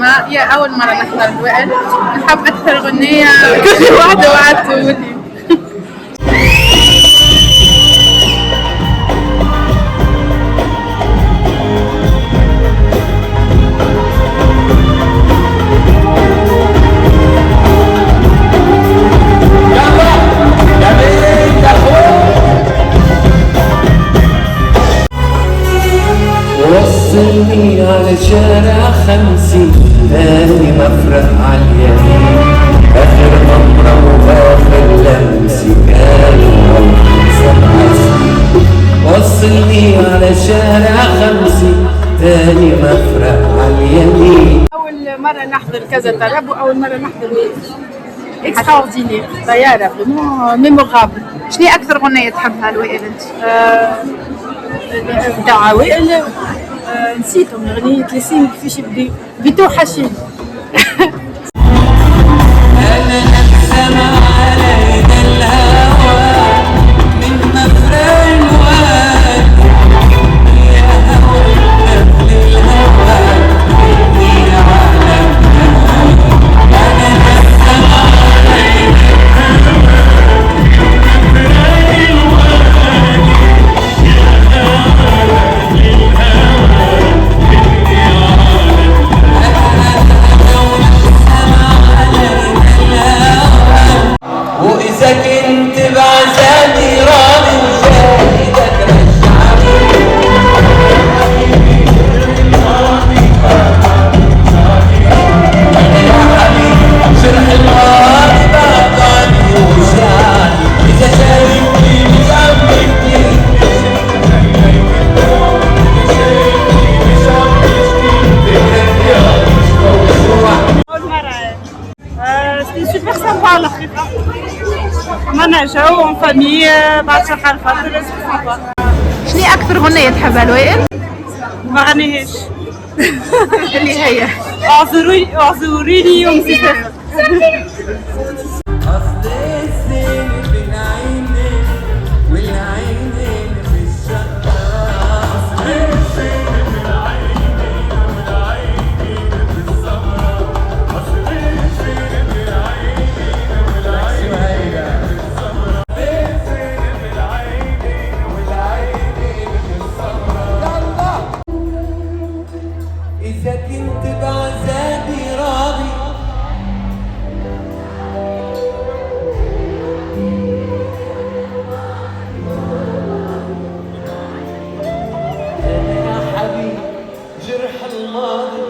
ما هي أول مرة نحضر الوقت. نحب أكثر أغنية كل واحدة وعدتولي. وصلني على شارع 50 ثاني مفرق عاليمين، آخر نمرة وآخر لمسي كانوا 7 سنين. وصلني على شارع 50 ثاني مفرق عاليمين. أول مرة نحضر كذا طرب وأول مرة نحضر اكستراوردينير طيارة فريمون ميمورابل. شنو أكثر أغنية تحبها لوائل أنت؟ بتاع وائل نسيتهم أغنية لسين كيفاش يبدي بتوحشين. أنا نسمع على الهوى من مفرق الواد، يا هوى قبل الهوى إني عالم. أنا نسمع على وإذا كنت بعزاني راضي وجايدك رجعني. أنا يا حبيبي جرح الماضي بعطاني وجعني. إذا شايفني مش عملتني أول مرة سيتي سوبر سامبا الحقيقة. عملنا جو اون فامي بعد شحال خاطر سي سامبا. شنو أكثر أغنية تحبها لوائل؟ ما غنيهاش. اللي هي اعذروني يوم زفاف. أصل الزين بين عينين والعينين مش شقة. أصل الزين بين عينين والعينين مش سمرة. أصل الزين بين عينين والعينين مش سمرة. الزين بين عينين والعينين مش سمرة. إذا كنت بعذابي راضي جرح الماضي